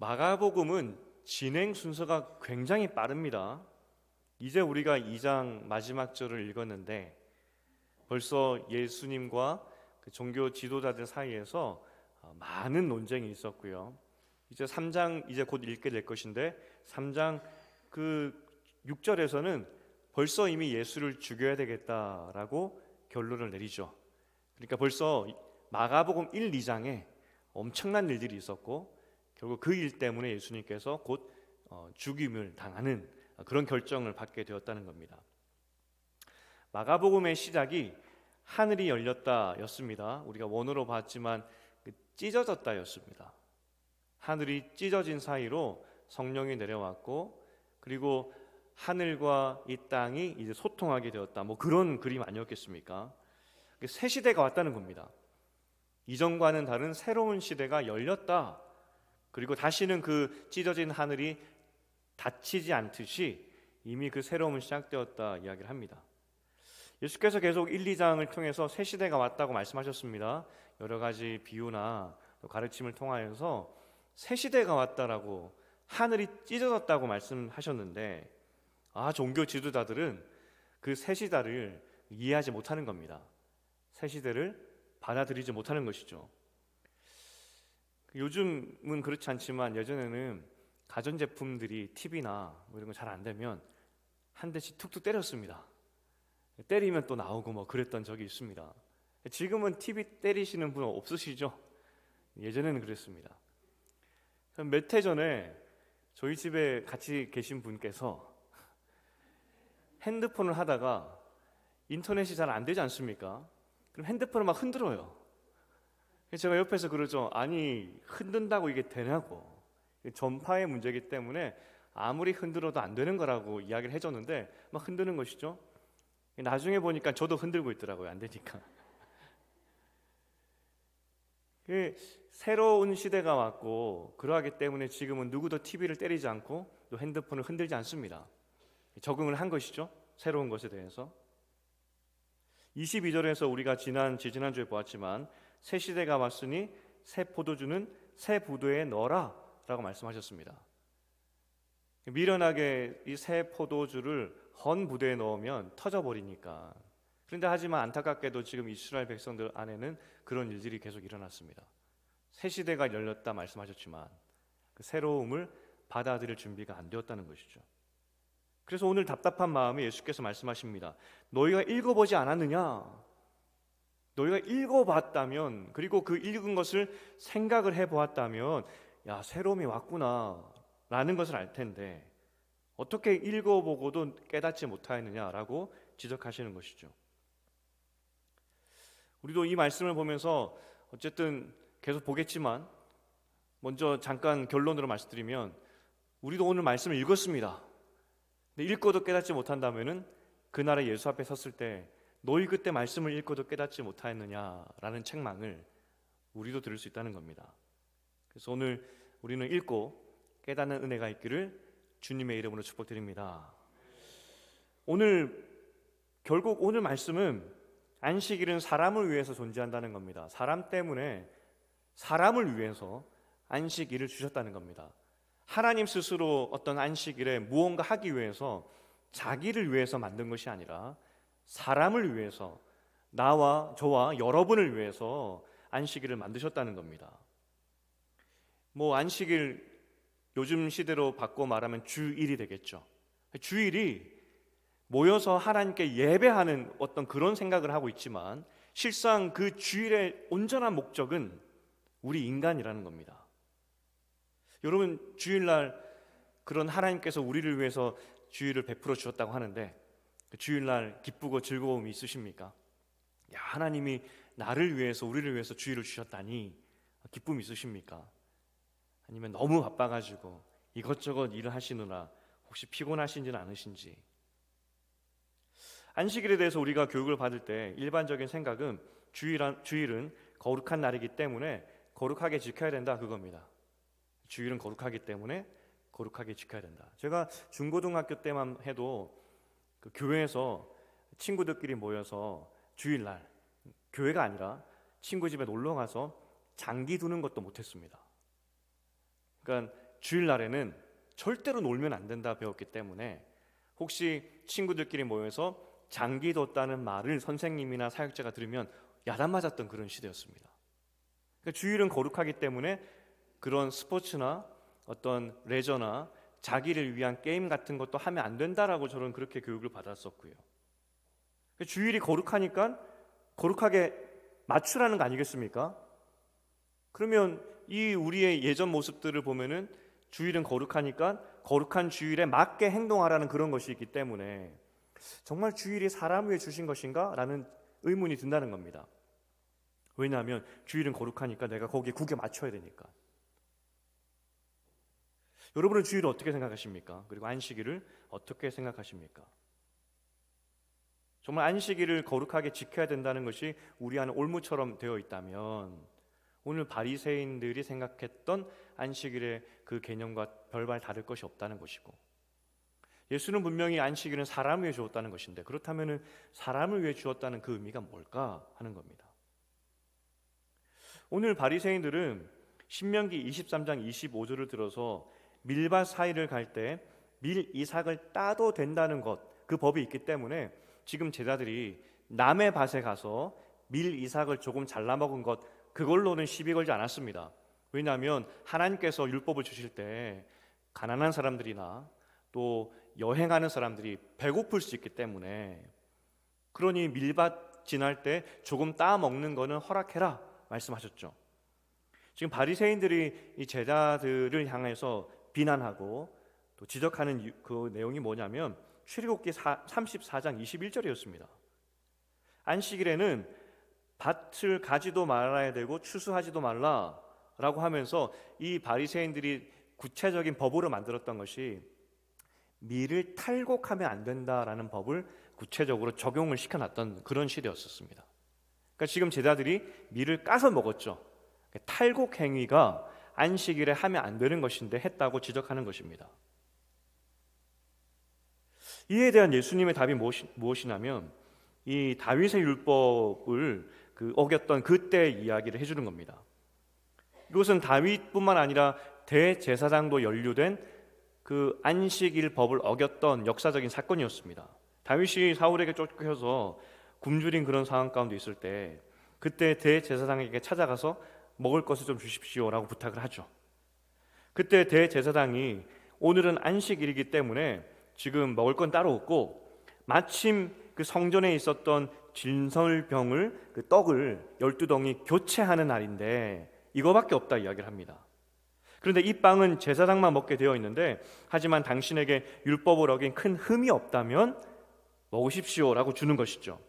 마가복음은 진행 순서가 굉장히 빠릅니다. 이제 우리가 2장 마지막 절을 읽었는데 벌써 예수님과 그 종교 지도자들 사이에서 많은 논쟁이 있었고요. 이제 3장 이제 곧 읽게 될 것인데 3장 그 6절에서는 벌써 이미 예수를 죽여야 되겠다라고 결론을 내리죠. 그러니까 벌써 마가복음 1, 2장에 엄청난 일들이 있었고 결국 그 일 때문에 예수님께서 곧 죽임을 당하는 그런 결정을 받게 되었다는 겁니다. 마가복음의 시작이 하늘이 열렸다였습니다. 우리가 원어로 봤지만 찢어졌다였습니다. 하늘이 찢어진 사이로 성령이 내려왔고 그리고 하늘과 이 땅이 이제 소통하게 되었다. 뭐 그런 그림 아니었겠습니까? 새 시대가 왔다는 겁니다. 이전과는 다른 새로운 시대가 열렸다. 그리고 다시는 그 찢어진 하늘이 닫히지 않듯이 이미 그 새로움은 시작되었다 이야기를 합니다. 예수께서 계속 1, 2장을 통해서 새 시대가 왔다고 말씀하셨습니다. 여러 가지 비유나 또 가르침을 통하여서 새 시대가 왔다라고 하늘이 찢어졌다고 말씀하셨는데 종교 지도자들은 그 새 시대를 이해하지 못하는 겁니다. 새 시대를 받아들이지 못하는 것이죠. 요즘은 그렇지 않지만 예전에는 가전제품들이 TV나 뭐 이런 거 잘 안 되면 한 대씩 툭툭 때렸습니다. 때리면 또 나오고 뭐 그랬던 적이 있습니다. 지금은 TV 때리시는 분 없으시죠? 예전에는 그랬습니다. 몇 해 전에 저희 집에 같이 계신 분께서 핸드폰을 하다가 인터넷이 잘 안 되지 않습니까? 그럼 핸드폰을 막 흔들어요. 제가 옆에서 그러죠. 아니 흔든다고 이게 되냐고. 전파의 문제이기 때문에 아무리 흔들어도 안 되는 거라고 이야기를 해줬는데 막 흔드는 것이죠. 나중에 보니까 저도 흔들고 있더라고요. 안 되니까. 새로운 시대가 왔고 그러하기 때문에 지금은 누구도 TV를 때리지 않고 또 핸드폰을 흔들지 않습니다. 적응을 한 것이죠. 새로운 것에 대해서. 22절에서 우리가 지지난주에 보았지만 새 시대가 왔으니 새 포도주는 새 부도에 넣어라 라고 말씀하셨습니다. 미련하게 이 새 포도주를 헌 부대에 넣으면 터져버리니까. 그런데 하지만 안타깝게도 지금 이스라엘 백성들 안에는 그런 일들이 계속 일어났습니다. 새 시대가 열렸다 말씀하셨지만 그 새로움을 받아들일 준비가 안 되었다는 것이죠. 그래서 오늘 답답한 마음에 예수께서 말씀하십니다. 너희가 읽어보지 않았느냐? 너희가 읽어봤다면 그리고 그 읽은 것을 생각을 해보았다면 새로움이 왔구나 라는 것을 알 텐데 어떻게 읽어보고도 깨닫지 못하였느냐라고 지적하시는 것이죠. 우리도 이 말씀을 보면서 어쨌든 계속 보겠지만 먼저 잠깐 결론으로 말씀드리면 우리도 오늘 말씀을 읽었습니다. 근데 읽고도 깨닫지 못한다면은 그날에 예수 앞에 섰을 때 너희 그때 말씀을 읽고도 깨닫지 못하였느냐라는 책망을 우리도 들을 수 있다는 겁니다. 그래서 오늘 우리는 읽고 깨닫는 은혜가 있기를 주님의 이름으로 축복드립니다. 결국 오늘 말씀은 안식일은 사람을 위해서 존재한다는 겁니다. 사람 때문에 사람을 위해서 안식일을 주셨다는 겁니다. 하나님 스스로 어떤 안식일에 무언가 하기 위해서 자기를 위해서 만든 것이 아니라 사람을 위해서 저와 여러분을 위해서 안식일을 만드셨다는 겁니다. 안식일 요즘 시대로 바꿔 말하면 주일이 되겠죠. 주일이 모여서 하나님께 예배하는 어떤 그런 생각을 하고 있지만 실상 그 주일의 온전한 목적은 우리 인간이라는 겁니다. 여러분 주일날 그런 하나님께서 우리를 위해서 주일을 베풀어 주셨다고 하는데 그 주일날 기쁘고 즐거움이 있으십니까? 하나님이 나를 위해서 우리를 위해서 주일을 주셨다니 기쁨이 있으십니까? 아니면 너무 바빠가지고 이것저것 일을 하시느라 혹시 피곤하신지는 않으신지. 안식일에 대해서 우리가 교육을 받을 때 일반적인 생각은 주일은 거룩한 날이기 때문에 거룩하게 지켜야 된다 그겁니다. 주일은 거룩하기 때문에 거룩하게 지켜야 된다. 제가 중고등학교 때만 해도 그 교회에서 친구들끼리 모여서 주일날 교회가 아니라 친구 집에 놀러 가서 장기 두는 것도 못했습니다. 그러니까 주일날에는 절대로 놀면 안 된다 배웠기 때문에 혹시 친구들끼리 모여서 장기 뒀다는 말을 선생님이나 사역자가 들으면 야단 맞았던 그런 시대였습니다. 그러니까 주일은 거룩하기 때문에 그런 스포츠나 어떤 레저나 자기를 위한 게임 같은 것도 하면 안 된다라고 저는 그렇게 교육을 받았었고요. 그러니까 주일이 거룩하니까 거룩하게 맞추라는 거 아니겠습니까? 그러면 이 우리의 예전 모습들을 보면은 주일은 거룩하니까 거룩한 주일에 맞게 행동하라는 그런 것이 있기 때문에 정말 주일이 사람 위해 주신 것인가? 라는 의문이 든다는 겁니다. 왜냐하면 주일은 거룩하니까 내가 거기에 국에 맞춰야 되니까. 여러분은 주일을 어떻게 생각하십니까? 그리고 안식일을 어떻게 생각하십니까? 정말 안식일을 거룩하게 지켜야 된다는 것이 우리 안에 올무처럼 되어 있다면 오늘 바리새인들이 생각했던 안식일의 그 개념과 별반 다를 것이 없다는 것이고, 예수는 분명히 안식일은 사람을 위해 주었다는 것인데 그렇다면 사람을 위해 주었다는 그 의미가 뭘까 하는 겁니다. 오늘 바리새인들은 신명기 23장 25절을 들어서 밀밭 사이를 갈 때 밀 이삭을 따도 된다는 것, 그 법이 있기 때문에 지금 제자들이 남의 밭에 가서 밀 이삭을 조금 잘라 먹은 것, 그걸로는 시비 걸지 않았습니다. 왜냐하면 하나님께서 율법을 주실 때 가난한 사람들이나 또 여행하는 사람들이 배고플 수 있기 때문에, 그러니 밀밭 지날 때 조금 따 먹는 거는 허락해라 말씀하셨죠. 지금 바리새인들이 이 제자들을 향해서 비난하고 또 지적하는 그 내용이 뭐냐면 출애굽기 34장 21절이었습니다. 안식일에는 밭을 가지도 말아야 되고 추수하지도 말라라고 하면서 이 바리새인들이 구체적인 법으로 만들었던 것이 밀을 탈곡하면 안 된다라는 법을 구체적으로 적용을 시켜놨던 그런 시대였었습니다. 그러니까 지금 제자들이 밀을 까서 먹었죠. 탈곡 행위가 안식일에 하면 안 되는 것인데 했다고 지적하는 것입니다. 이에 대한 예수님의 답이 무엇이냐면 이 다윗의 율법을 어겼던 그때의 이야기를 해주는 겁니다. 이것은 다윗뿐만 아니라 대제사장도 연루된 그 안식일 법을 어겼던 역사적인 사건이었습니다. 다윗이 사울에게 쫓겨서 굶주린 그런 상황 가운데 있을 때 그때 대제사장에게 찾아가서 먹을 것을 좀 주십시오라고 부탁을 하죠. 그때 대제사장이 오늘은 안식일이기 때문에 지금 먹을 건 따로 없고 마침 그 성전에 있었던 진설병을, 그 떡을 12덩이 교체하는 날인데 이거밖에 없다 이야기를 합니다. 그런데 이 빵은 제사장만 먹게 되어 있는데 하지만 당신에게 율법을 어긴 큰 흠이 없다면 먹으십시오라고 주는 것이죠.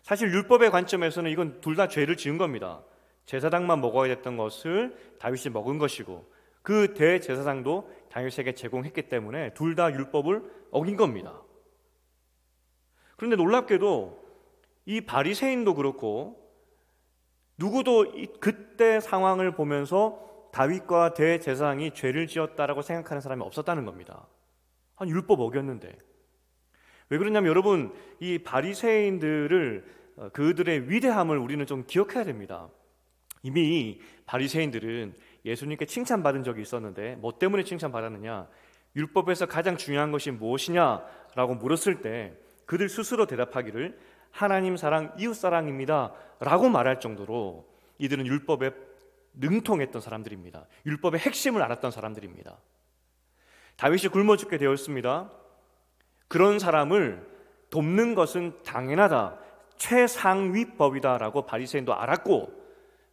사실 율법의 관점에서는 이건 둘 다 죄를 지은 겁니다. 제사장만 먹어야 됐던 것을 다윗이 먹은 것이고 그 대제사장도 다윗에게 제공했기 때문에 둘 다 율법을 어긴 겁니다. 그런데 놀랍게도 이 바리새인도 그렇고 누구도 그때 상황을 보면서 다윗과 대제사장이 죄를 지었다라고 생각하는 사람이 없었다는 겁니다. 아니 율법 어겼는데. 왜 그러냐면 여러분, 이 바리새인들을 그들의 위대함을 우리는 좀 기억해야 됩니다. 이미 바리새인들은 예수님께 칭찬받은 적이 있었는데 뭐 때문에 칭찬받았느냐? 율법에서 가장 중요한 것이 무엇이냐라고 물었을 때 그들 스스로 대답하기를 하나님 사랑, 이웃 사랑입니다 라고 말할 정도로 이들은 율법에 능통했던 사람들입니다. 율법의 핵심을 알았던 사람들입니다. 다윗이 굶어 죽게 되었습니다. 그런 사람을 돕는 것은 당연하다, 최상위법이다라고 바리새인도 알았고,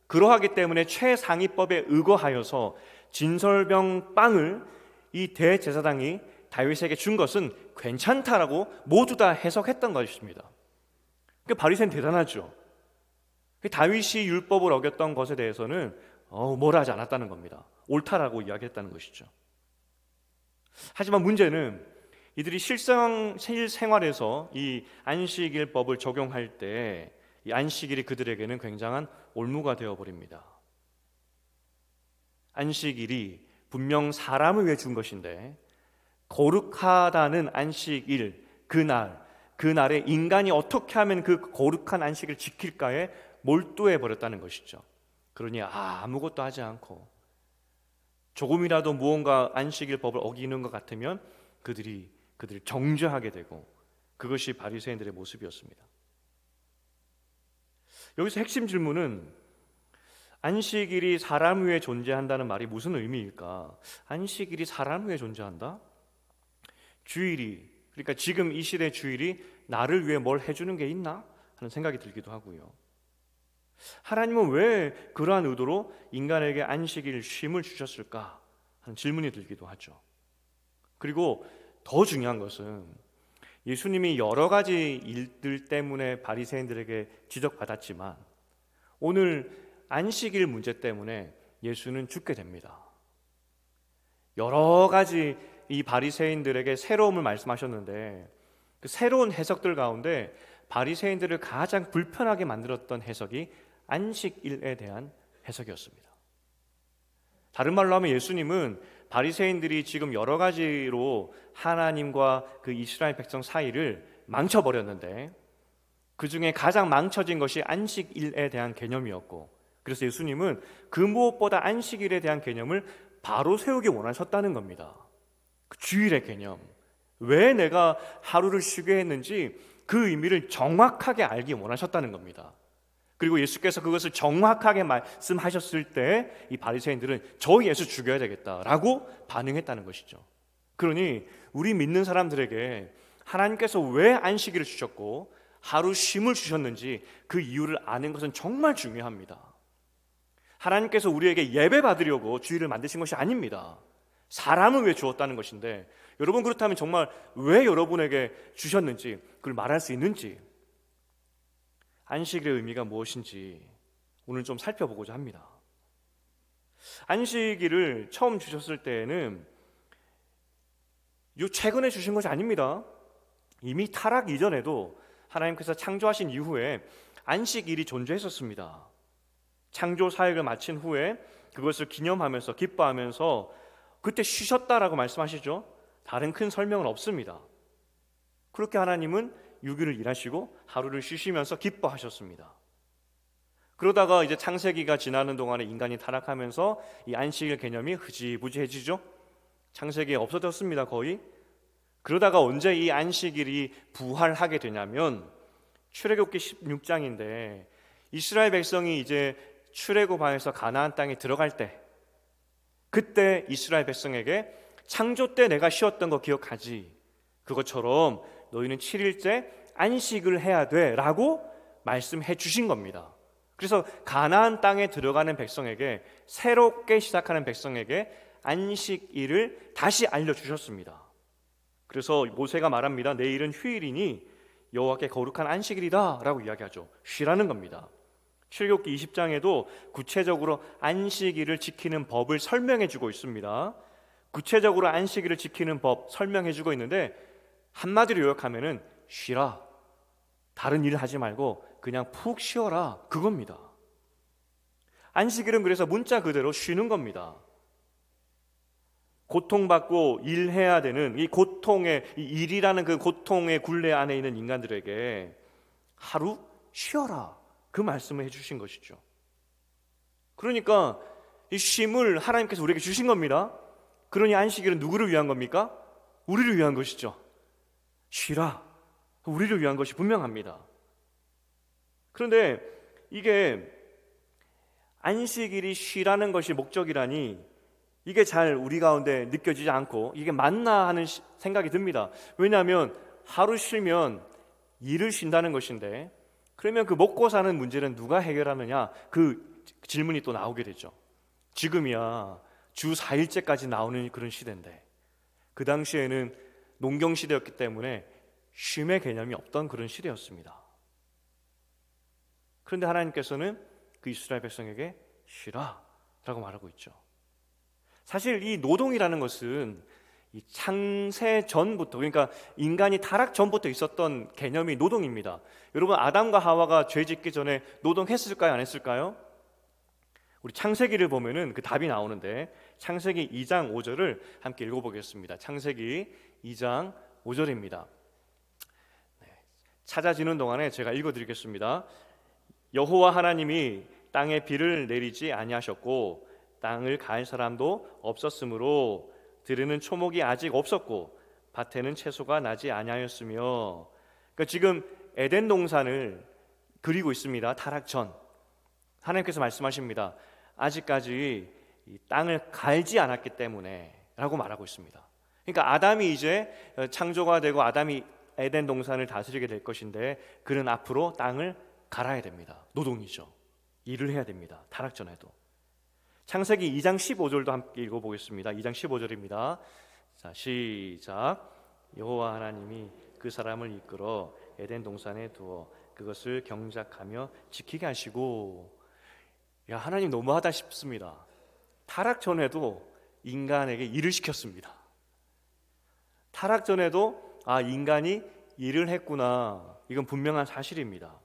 그러하기 때문에 최상위법에 의거하여서 진설병 빵을 이 대제사장이 다윗에게 준 것은 괜찮다라고 모두 다 해석했던 것입니다. 그러니까 바리새인 대단하죠. 다윗이 율법을 어겼던 것에 대해서는 뭐라 하지 않았다는 겁니다. 옳다라고 이야기했다는 것이죠. 하지만 문제는 이들이 실생활에서 이 안식일법을 적용할 때 이 안식일이 그들에게는 굉장한 올무가 되어버립니다. 안식일이 분명 사람을 위해 준 것인데 거룩하다는 안식일, 그날에 인간이 어떻게 하면 그 거룩한 안식을 지킬까에 몰두해 버렸다는 것이죠. 그러니 아무것도 하지 않고 조금이라도 무언가 안식일 법을 어기는 것 같으면 그들을 정죄하게 되고, 그것이 바리새인들의 모습이었습니다. 여기서 핵심 질문은 안식일이 사람 위에 존재한다는 말이 무슨 의미일까? 안식일이 사람 위에 존재한다? 주일이, 그러니까 지금 이 시대 주일이 나를 위해 뭘 해주는 게 있나? 하는 생각이 들기도 하고요. 하나님은 왜 그러한 의도로 인간에게 안식일 쉼을 주셨을까 하는 질문이 들기도 하죠. 그리고 더 중요한 것은 예수님이 여러 가지 일들 때문에 바리새인들에게 지적받았지만 오늘 안식일 문제 때문에 예수는 죽게 됩니다. 여러 가지 이 바리새인들에게 새로움을 말씀하셨는데 그 새로운 해석들 가운데 바리새인들을 가장 불편하게 만들었던 해석이 안식일에 대한 해석이었습니다. 다른 말로 하면 예수님은 바리새인들이 지금 여러 가지로 하나님과 그 이스라엘 백성 사이를 망쳐버렸는데 그 중에 가장 망쳐진 것이 안식일에 대한 개념이었고, 그래서 예수님은 그 무엇보다 안식일에 대한 개념을 바로 세우기 원하셨다는 겁니다. 그 주일의 개념, 왜 내가 하루를 쉬게 했는지 그 의미를 정확하게 알기 원하셨다는 겁니다. 그리고 예수께서 그것을 정확하게 말씀하셨을 때 이 바리새인들은 저 예수 죽여야 되겠다라고 반응했다는 것이죠. 그러니 우리 믿는 사람들에게 하나님께서 왜 안식일을 주셨고 하루 쉼을 주셨는지 그 이유를 아는 것은 정말 중요합니다. 하나님께서 우리에게 예배 받으려고 주일을 만드신 것이 아닙니다. 사람을 위해 주었다는 것인데, 여러분 그렇다면 정말 왜 여러분에게 주셨는지 그걸 말할 수 있는지, 안식일의 의미가 무엇인지 오늘 좀 살펴보고자 합니다. 안식일을 처음 주셨을 때에는 최근에 주신 것이 아닙니다. 이미 타락 이전에도 하나님께서 창조하신 이후에 안식일이 존재했었습니다. 창조 사역을 마친 후에 그것을 기념하면서 기뻐하면서 그때 쉬셨다라고 말씀하시죠. 다른 큰 설명은 없습니다. 그렇게 하나님은 6일을 일하시고 하루를 쉬시면서 기뻐하셨습니다. 그러다가 이제 창세기가 지나는 동안에 인간이 타락하면서 이 안식일 개념이 흐지부지해지죠. 창세기에 없어졌습니다, 거의. 그러다가 언제 이 안식일이 부활하게 되냐면 출애굽기 16장인데 이스라엘 백성이 이제 출애굽하여서 가나안 땅에 들어갈 때, 그때 이스라엘 백성에게 창조 때 내가 쉬었던 거 기억하지? 그것처럼 너희는 7일째 안식을 해야 돼 라고 말씀해 주신 겁니다. 그래서 가나안 땅에 들어가는 백성에게, 새롭게 시작하는 백성에게 안식일을 다시 알려주셨습니다. 그래서 모세가 말합니다. 내일은 휴일이니 여호와께 거룩한 안식일이다 라고 이야기하죠. 쉬라는 겁니다. 출애굽기 20장에도 구체적으로 안식일을 지키는 법을 설명해 주고 있습니다. 구체적으로 안식일을 지키는 법 설명해 주고 있는데 한마디로 요약하면은 쉬라, 다른 일을 하지 말고 그냥 푹 쉬어라, 그겁니다. 안식일은 그래서 문자 그대로 쉬는 겁니다. 고통받고 일해야 되는 이 고통의, 이 일이라는 그 고통의 굴레 안에 있는 인간들에게 하루 쉬어라, 그 말씀을 해주신 것이죠. 그러니까 이 쉼을 하나님께서 우리에게 주신 겁니다. 그러니 안식일은 누구를 위한 겁니까? 우리를 위한 것이죠. 쉬라, 우리를 위한 것이 분명합니다. 그런데 이게 안식일이 쉬라는 것이 목적이라니 이게 잘 우리 가운데 느껴지지 않고 이게 맞나 하는 생각이 듭니다. 왜냐하면 하루 쉬면 일을 쉰다는 것인데, 그러면 그 먹고 사는 문제는 누가 해결하느냐, 그 질문이 또 나오게 되죠. 지금이야 주 4일째까지 나오는 그런 시대인데, 그 당시에는 농경 시대였기 때문에 쉼의 개념이 없던 그런 시대였습니다. 그런데 하나님께서는 그 이스라엘 백성에게 쉬라 라고 말하고 있죠. 사실 이 노동이라는 것은 이 창세 전부터, 그러니까 인간이 타락 전부터 있었던 개념이 노동입니다. 여러분, 아담과 하와가 죄 짓기 전에 노동했을까요, 안 했을까요? 우리 창세기를 보면은 그 답이 나오는데, 창세기 2장 5절을 함께 읽어보겠습니다. 창세기 2장 5절입니다. 찾아지는 동안에 제가 읽어드리겠습니다. 여호와 하나님이 땅에 비를 내리지 아니하셨고 땅을 갈 사람도 없었으므로 들에는 초목이 아직 없었고 밭에는 채소가 나지 아니하였으며. 그러니까 지금 에덴 동산을 그리고 있습니다. 타락 전 하나님께서 말씀하십니다. 아직까지 이 땅을 갈지 않았기 때문에 라고 말하고 있습니다. 그러니까 아담이 이제 창조가 되고 아담이 에덴 동산을 다스리게 될 것인데 그는 앞으로 땅을 갈아야 됩니다. 노동이죠. 일을 해야 됩니다. 타락 전에도. 창세기 2장 15절도 함께 읽어보겠습니다. 2장 15절입니다. 자, 시작. 여호와 하나님이 그 사람을 이끌어 에덴 동산에 두어 그것을 경작하며 지키게 하시고. 야, 하나님 너무하다 싶습니다. 타락 전에도 인간에게 일을 시켰습니다. 타락 전에도 인간이 일을 했구나. 이건 분명한 사실입니다.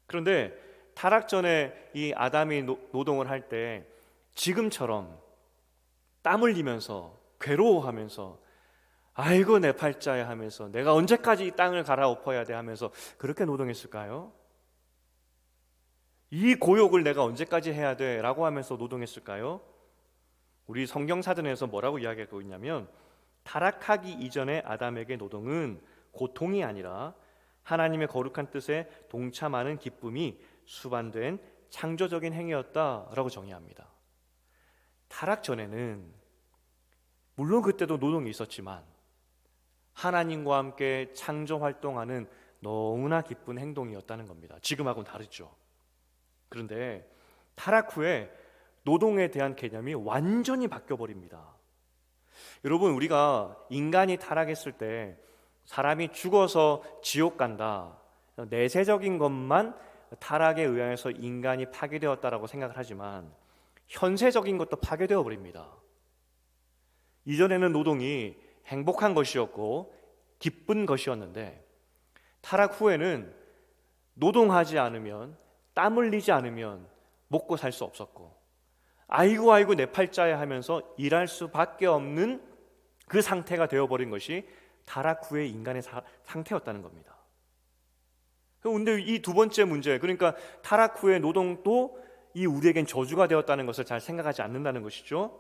그런데 타락 전에 이 아담이 노동을 할 때 지금처럼 땀 흘리면서 괴로워하면서 아이고 내 팔자야 하면서 내가 언제까지 이 땅을 갈아엎어야 돼 하면서 그렇게 노동했을까요? 이 고욕을 내가 언제까지 해야 돼? 라고 하면서 노동했을까요? 우리 성경사전에서 뭐라고 이야기하고 있냐면 타락하기 이전의 아담에게 노동은 고통이 아니라 하나님의 거룩한 뜻에 동참하는 기쁨이 수반된 창조적인 행위였다라고 정의합니다. 타락 전에는 물론 그때도 노동이 있었지만 하나님과 함께 창조 활동하는 너무나 기쁜 행동이었다는 겁니다. 지금하고는 다르죠. 그런데 타락 후에 노동에 대한 개념이 완전히 바뀌어버립니다. 여러분, 우리가 인간이 타락했을 때 사람이 죽어서 지옥 간다, 내세적인 것만 타락에 의해서 인간이 파괴되었다라고 생각을 하지만 현세적인 것도 파괴되어 버립니다. 이전에는 노동이 행복한 것이었고 기쁜 것이었는데 타락 후에는 노동하지 않으면, 땀 흘리지 않으면 먹고 살 수 없었고 아이고 내 팔자야 하면서 일할 수밖에 없는 그 상태가 되어버린 것이 타락 후의 인간의 상태였다는 겁니다. 그런데 이 두 번째 문제, 그러니까 타락 후의 노동도 이 우리에겐 저주가 되었다는 것을 잘 생각하지 않는다는 것이죠.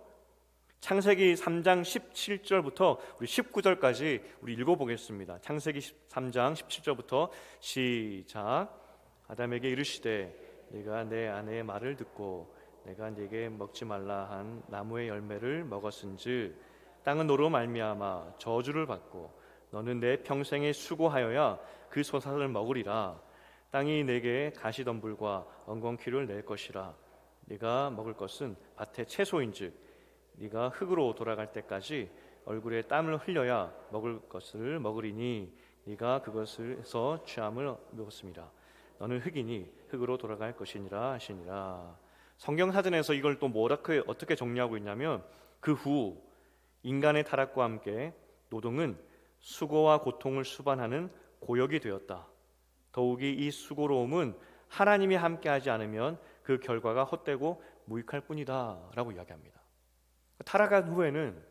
창세기 3장 17절부터 우리 19절까지 우리 읽어보겠습니다. 창세기 3장 17절부터 시작. 아담에게 이르시되 네가 내 아내의 말을 듣고 내가 네게 먹지 말라 한 나무의 열매를 먹었은즉 땅은 너로 말미암아 저주를 받고 너는 내 평생에 수고하여야 그 소산을 먹으리라. 땅이 내게 가시덤불과 엉겅퀴를 낼 것이라. 네가 먹을 것은 밭의 채소인즉 네가 흙으로 돌아갈 때까지 얼굴에 땀을 흘려야 먹을 것을 먹으리니 네가 그것에서 취함을 먹었습니다. 너는 흙이니 흙으로 돌아갈 것이니라 하시니라. 성경사전에서 이걸 또 어떻게 정리하고 있냐면 그 후 인간의 타락과 함께 노동은 수고와 고통을 수반하는 고역이 되었다. 더욱이 이 수고로움은 하나님이 함께하지 않으면 그 결과가 헛되고 무익할 뿐이다 라고 이야기합니다. 타락한 후에는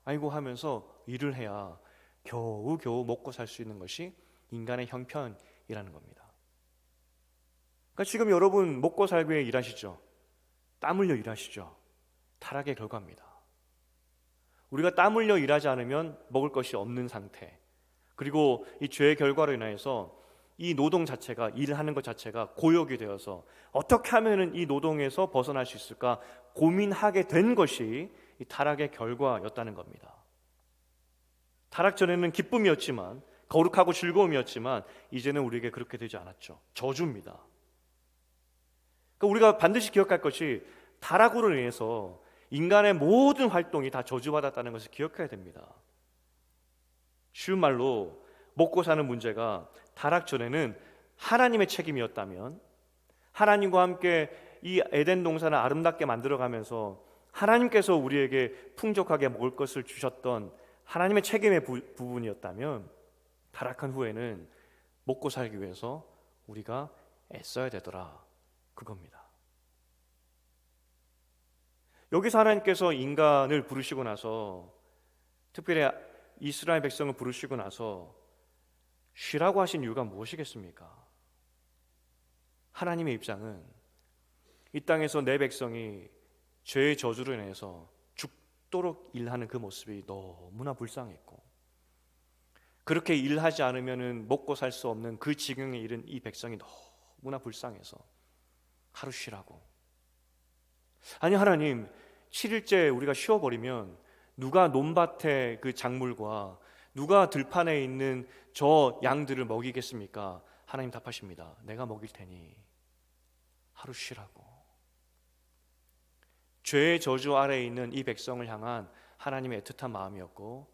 아이고 하면서 일을 해야 겨우 먹고 살 수 있는 것이 인간의 형편이라는 겁니다. 그러니까 지금 여러분 먹고 살기 위해 일하시죠. 땀 흘려 일하시죠. 타락의 결과입니다. 우리가 땀 흘려 일하지 않으면 먹을 것이 없는 상태, 그리고 이 죄의 결과로 인해서 이 노동 자체가, 일을 하는 것 자체가 고역이 되어서 어떻게 하면 이 노동에서 벗어날 수 있을까 고민하게 된 것이 이 타락의 결과였다는 겁니다. 타락 전에는 기쁨이었지만, 거룩하고 즐거움이었지만 이제는 우리에게 그렇게 되지 않았죠. 저주입니다. 그러니까 우리가 반드시 기억할 것이 타락으로 인해서 인간의 모든 활동이 다 저주받았다는 것을 기억해야 됩니다. 쉬운 말로 먹고 사는 문제가 타락 전에는 하나님의 책임이었다면, 하나님과 함께 이 에덴 동산을 아름답게 만들어가면서 하나님께서 우리에게 풍족하게 먹을 것을 주셨던 하나님의 책임의 부분이었다면, 타락한 후에는 먹고 살기 위해서 우리가 애써야 되더라, 그겁니다. 여기서 하나님께서 인간을 부르시고 나서, 특별히 이스라엘 백성을 부르시고 나서 쉬라고 하신 이유가 무엇이겠습니까? 하나님의 입장은 이 땅에서 내 백성이 죄의 저주로 인해서 죽도록 일하는 그 모습이 너무나 불쌍했고, 그렇게 일하지 않으면 먹고 살 수 없는 그 지경에 이른 이 백성이 너무나 불쌍해서 하루 쉬라고. 아니 하나님, 7일째 우리가 쉬어버리면 누가 논밭의 그 작물과 누가 들판에 있는 저 양들을 먹이겠습니까? 하나님 답하십니다. 내가 먹일 테니 하루 쉬라고. 죄의 저주 아래에 있는 이 백성을 향한 하나님의 애틋한 마음이었고,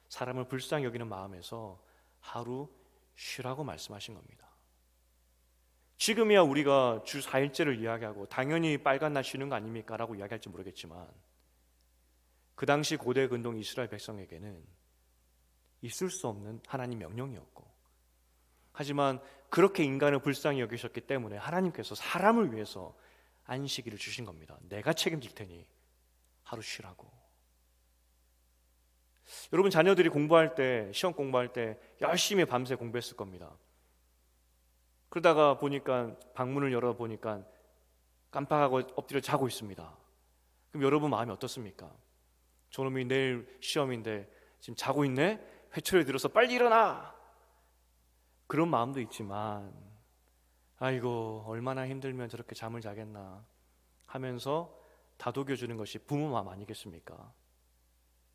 사람을 불쌍히 여기는 마음에서 하루 쉬라고 말씀하신 겁니다. 지금이야 우리가 주 4일째를 이야기하고 당연히 빨간 날 쉬는 거 아닙니까? 라고 이야기할지 모르겠지만, 그 당시 고대 근동 이스라엘 백성에게는 있을 수 없는 하나님 명령이었고, 하지만 그렇게 인간을 불쌍히 여기셨기 때문에 하나님께서 사람을 위해서 안식일을 주신 겁니다. 내가 책임질 테니 하루 쉬라고. 여러분 자녀들이 공부할 때, 시험 공부할 때 열심히 밤새 공부했을 겁니다. 그러다가 보니까 방문을 열어보니까 깜빡하고 엎드려 자고 있습니다. 그럼 여러분 마음이 어떻습니까? 저놈이 내일 시험인데 지금 자고 있네? 회초리 들어서 빨리 일어나! 그런 마음도 있지만, 아이고 얼마나 힘들면 저렇게 잠을 자겠나 하면서 다독여주는 것이 부모 마음 아니겠습니까?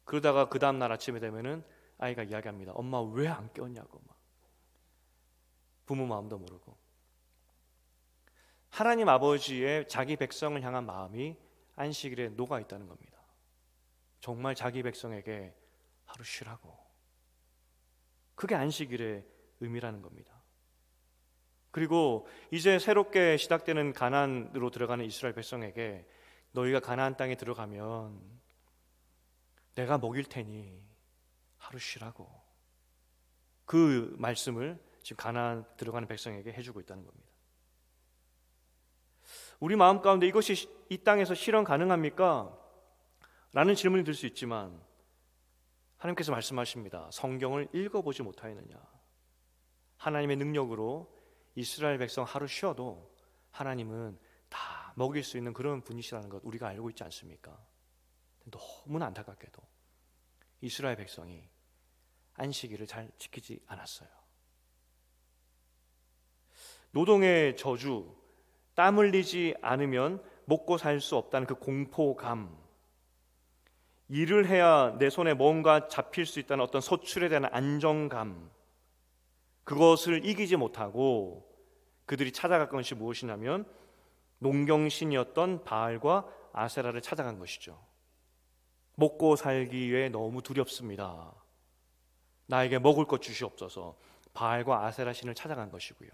그러다가 그 다음날 아침에 되면은 아이가 이야기합니다. 엄마 왜 안 깨웠냐고. 막. 부모 마음도 모르고. 하나님 아버지의 자기 백성을 향한 마음이 안식일에 녹아 있다는 겁니다. 정말 자기 백성에게 하루 쉬라고. 그게 안식일의 의미라는 겁니다. 그리고 이제 새롭게 시작되는 가나안으로 들어가는 이스라엘 백성에게 너희가 가나안 땅에 들어가면 내가 먹일 테니 하루 쉬라고. 그 말씀을 지금 가나안 들어가는 백성에게 해주고 있다는 겁니다. 우리 마음 가운데 이것이 이 땅에서 실현 가능합니까? 라는 질문이 들 수 있지만 하나님께서 말씀하십니다. 성경을 읽어보지 못하였느냐? 하나님의 능력으로 이스라엘 백성 하루 쉬어도 하나님은 다 먹일 수 있는 그런 분이시라는 것 우리가 알고 있지 않습니까? 너무나 안타깝게도 이스라엘 백성이 안식일을 잘 지키지 않았어요. 노동의 저주, 땀 흘리지 않으면 먹고 살 수 없다는 그 공포감, 일을 해야 내 손에 뭔가 잡힐 수 있다는 어떤 소출에 대한 안정감, 그것을 이기지 못하고 그들이 찾아갔던 것이 무엇이냐면 농경신이었던 바알과 아세라를 찾아간 것이죠. 먹고 살기 위해 너무 두렵습니다. 나에게 먹을 것 주시옵소서. 바알과 아세라 신을 찾아간 것이고요.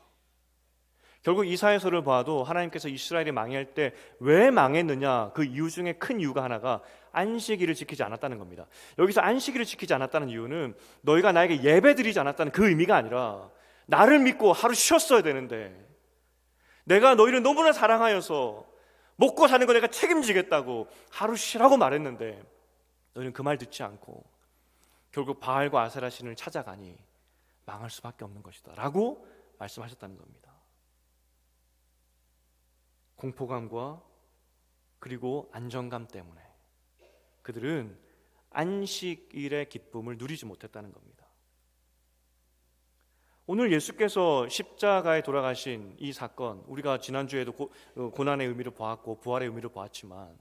결국 이사야서를 봐도 하나님께서 이스라엘이 망할 때 왜 망했느냐, 그 이유 중에 큰 이유가 하나가 안식일을 지키지 않았다는 겁니다. 여기서 안식일을 지키지 않았다는 이유는 너희가 나에게 예배드리지 않았다는 그 의미가 아니라 나를 믿고 하루 쉬었어야 되는데 내가 너희를 너무나 사랑하여서 먹고 사는 거 내가 책임지겠다고 하루 쉬라고 말했는데 너희는 그 말 듣지 않고 결국 바알과 아세라 신을 찾아가니 망할 수밖에 없는 것이다 라고 말씀하셨다는 겁니다. 공포감과 그리고 안정감 때문에 그들은 안식일의 기쁨을 누리지 못했다는 겁니다. 오늘 예수께서 십자가에 돌아가신 이 사건, 우리가 지난주에도 고난의 의미를 보았고 부활의 의미를 보았지만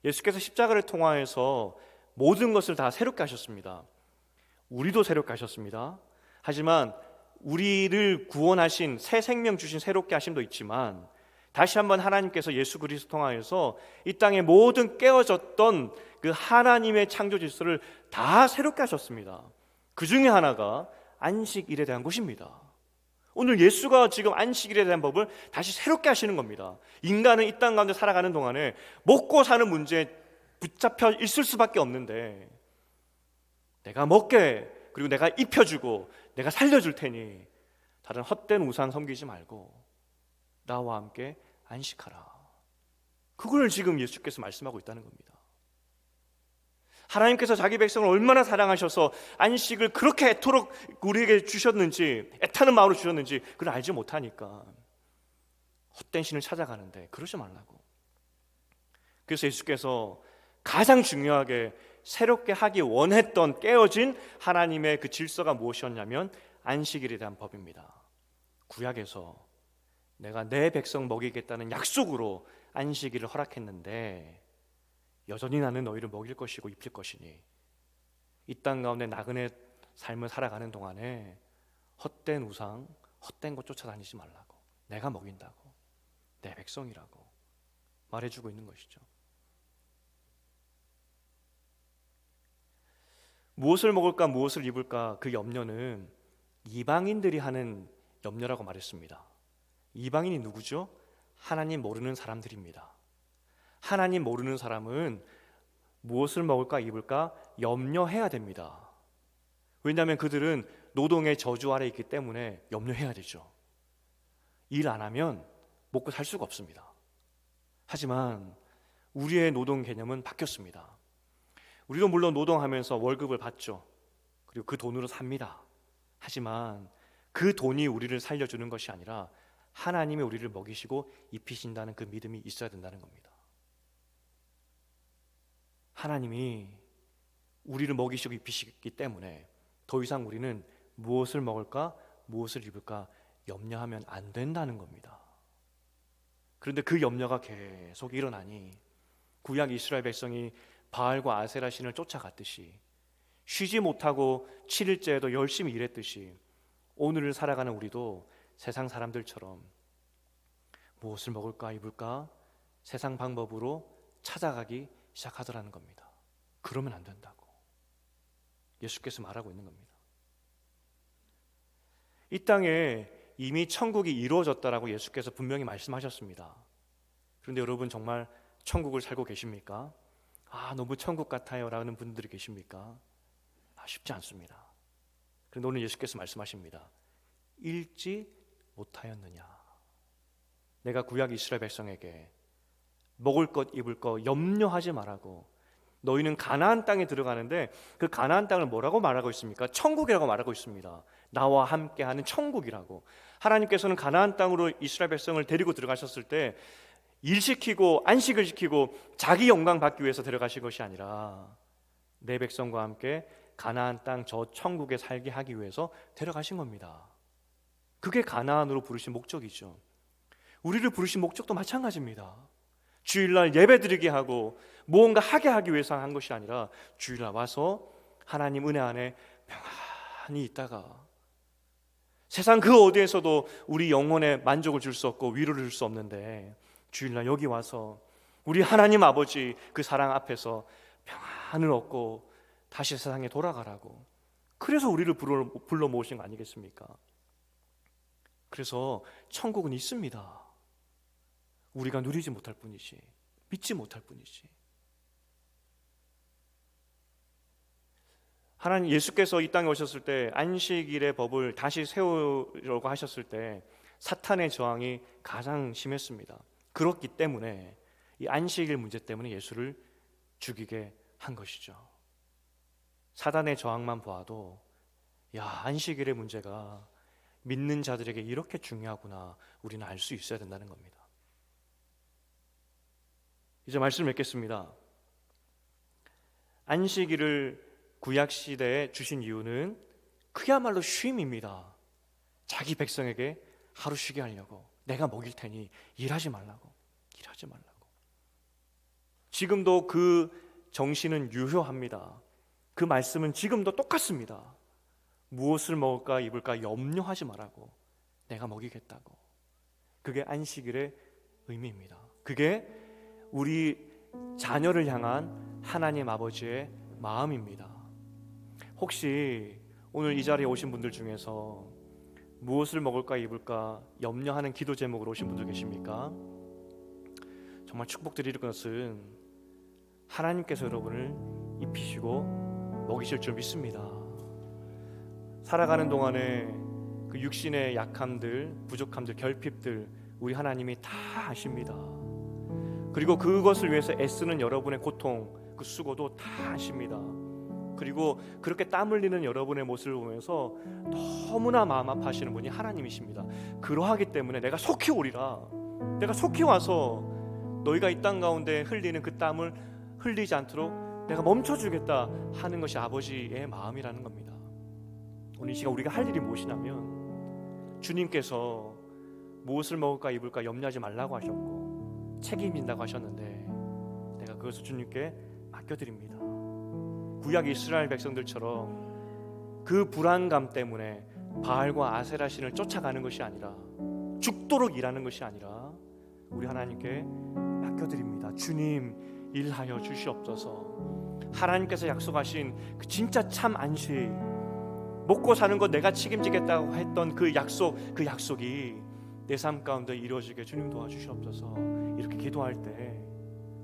예수께서 십자가를 통하여서 모든 것을 다 새롭게 하셨습니다. 우리도 새롭게 하셨습니다. 하지만 우리를 구원하신 새 생명 주신 새롭게 하심도 있지만 다시 한번 하나님께서 예수 그리스도 통하여서 이 땅의 모든 깨어졌던 그 하나님의 창조 질서를 다 새롭게 하셨습니다. 그 중에 하나가 안식일에 대한 것입니다. 오늘 예수가 지금 안식일에 대한 법을 다시 새롭게 하시는 겁니다. 인간은 이 땅 가운데 살아가는 동안에 먹고 사는 문제에 붙잡혀 있을 수밖에 없는데 내가 먹게 그리고 내가 입혀주고 내가 살려줄 테니 다른 헛된 우상 섬기지 말고 나와 함께 안식하라. 그걸 지금 예수께서 말씀하고 있다는 겁니다. 하나님께서 자기 백성을 얼마나 사랑하셔서 안식을 그렇게 애토록 우리에게 주셨는지, 애타는 마음으로 주셨는지 그걸 알지 못하니까 헛된 신을 찾아가는데 그러지 말라고. 그래서 예수께서 가장 중요하게 새롭게 하기 원했던 깨어진 하나님의 그 질서가 무엇이었냐면 안식일에 대한 법입니다. 구약에서 내가 내 백성 먹이겠다는 약속으로 안식일을 허락했는데 여전히 나는 너희를 먹일 것이고 입힐 것이니 이 땅 가운데 나그네 삶을 살아가는 동안에 헛된 우상, 헛된 것 쫓아다니지 말라고. 내가 먹인다고. 내 백성이라고 말해주고 있는 것이죠. 무엇을 먹을까 무엇을 입을까 그 염려는 이방인들이 하는 염려라고 말했습니다. 이방인이 누구죠? 하나님 모르는 사람들입니다. 하나님 모르는 사람은 무엇을 먹을까 입을까 염려해야 됩니다. 왜냐하면 그들은 노동의 저주 아래 있기 때문에 염려해야 되죠. 일 안 하면 먹고 살 수가 없습니다. 하지만 우리의 노동 개념은 바뀌었습니다. 우리도 물론 노동하면서 월급을 받죠. 그리고 그 돈으로 삽니다. 하지만 그 돈이 우리를 살려주는 것이 아니라 하나님이 우리를 먹이시고 입히신다는 그 믿음이 있어야 된다는 겁니다. 하나님이 우리를 먹이시고 입히시기 때문에 더 이상 우리는 무엇을 먹을까 무엇을 입을까 염려하면 안 된다는 겁니다. 그런데 그 염려가 계속 일어나니 구약 이스라엘 백성이 바알과 아세라 신을 쫓아갔듯이 쉬지 못하고 7일째에도 열심히 일했듯이 오늘을 살아가는 우리도 세상 사람들처럼 무엇을 먹을까 입을까 세상 방법으로 찾아가기 시작하더라는 겁니다. 그러면 안 된다고 예수께서 말하고 있는 겁니다. 이 땅에 이미 천국이 이루어졌다라고 예수께서 분명히 말씀하셨습니다. 그런데 여러분 정말 천국을 살고 계십니까? 너무 천국 같아요 라는 분들이 계십니까? 쉽지 않습니다. 그런데 오늘 예수께서 말씀하십니다. 읽지 못하였느냐? 내가 구약 이스라엘 백성에게 먹을 것 입을 것 염려하지 말라고. 너희는 가나안 땅에 들어가는데 그 가나안 땅을 뭐라고 말하고 있습니까? 천국이라고 말하고 있습니다. 나와 함께하는 천국이라고. 하나님께서는 가나안 땅으로 이스라엘 백성을 데리고 들어가셨을 때 일시키고 안식을 지키고 자기 영광 받기 위해서 데려가신 것이 아니라 내 백성과 함께 가나안 땅 저 천국에 살게 하기 위해서 데려가신 겁니다. 그게 가나안으로 부르신 목적이죠. 우리를 부르신 목적도 마찬가지입니다. 주일날 예배드리게 하고 무언가 하게 하기 위해서 한 것이 아니라 주일날 와서 하나님 은혜 안에 평안히 있다가 세상 그 어디에서도 우리 영혼에 만족을 줄 수 없고 위로를 줄 수 없는데 주일날 여기 와서 우리 하나님 아버지 그 사랑 앞에서 평안을 얻고 다시 세상에 돌아가라고. 그래서 우리를 불러 모으신 거 아니겠습니까? 그래서 천국은 있습니다. 우리가 누리지 못할 뿐이지, 믿지 못할 뿐이지. 하나님 예수께서 이 땅에 오셨을 때 안식일의 법을 다시 세우려고 하셨을 때 사탄의 저항이 가장 심했습니다. 그렇기 때문에 이 안식일 문제 때문에 예수를 죽이게 한 것이죠. 사단의 저항만 보아도 안식일의 문제가 믿는 자들에게 이렇게 중요하구나 우리는 알 수 있어야 된다는 겁니다. 이제 말씀을 맺겠습니다. 안식일을 구약시대에 주신 이유는 그야말로 쉼입니다. 자기 백성에게 하루 쉬게 하려고. 내가 먹일 테니 일하지 말라고. 지금도 그 정신은 유효합니다. 그 말씀은 지금도 똑같습니다. 무엇을 먹을까 입을까 염려하지 말라고. 내가 먹이겠다고. 그게 안식일의 의미입니다. 그게 우리 자녀를 향한 하나님 아버지의 마음입니다. 혹시 오늘 이 자리에 오신 분들 중에서 무엇을 먹을까 입을까 염려하는 기도 제목으로 오신 분들 계십니까? 정말 축복드릴 것은 하나님께서 여러분을 입히시고 먹이실 줄 믿습니다. 살아가는 동안에 그 육신의 약함들, 부족함들, 결핍들 우리 하나님이 다 아십니다. 그리고 그것을 위해서 애쓰는 여러분의 고통, 그 수고도 다 아십니다. 그리고 그렇게 땀 흘리는 여러분의 모습을 보면서 너무나 마음 아파하시는 분이 하나님이십니다. 그러하기 때문에 내가 속히 오리라. 내가 속히 와서 너희가 이 땅 가운데 흘리는 그 땀을 흘리지 않도록 내가 멈춰주겠다 하는 것이 아버지의 마음이라는 겁니다. 오늘 이 시간 우리가 할 일이 무엇이냐면, 주님께서 무엇을 먹을까 입을까 염려하지 말라고 하셨고 책임진다고 하셨는데, 내가 그것을 주님께 맡겨드립니다. 구약 이스라엘 백성들처럼 그 불안감 때문에 바알과 아세라 신을 쫓아가는 것이 아니라, 죽도록 일하는 것이 아니라 우리 하나님께 맡겨드립니다. 주님, 일하여 주시옵소서. 하나님께서 약속하신 그 진짜 참 안식, 먹고 사는 것 내가 책임지겠다고 했던 그 약속이 내 삶 가운데 이루어지게 주님 도와주시옵소서. 이렇게 기도할 때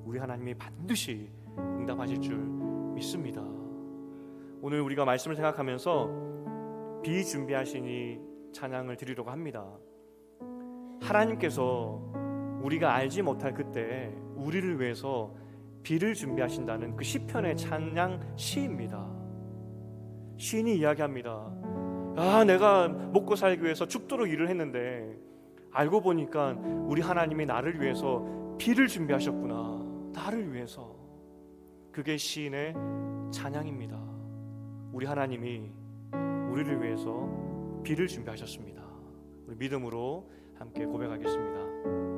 우리 하나님이 반드시 응답하실 줄 믿습니다. 오늘 우리가 말씀을 생각하면서 비준비하신 이 찬양을 드리려고 합니다. 하나님께서 우리가 알지 못할 그때 우리를 위해서 비를 준비하신다는 그 시편의 찬양 시입니다. 시인이 이야기합니다. 내가 먹고 살기 위해서 죽도록 일을 했는데 알고 보니까 우리 하나님이 나를 위해서 비를 준비하셨구나. 나를 위해서. 그게 시인의 찬양입니다. 우리 하나님이 우리를 위해서 비를 준비하셨습니다. 우리 믿음으로 함께 고백하겠습니다.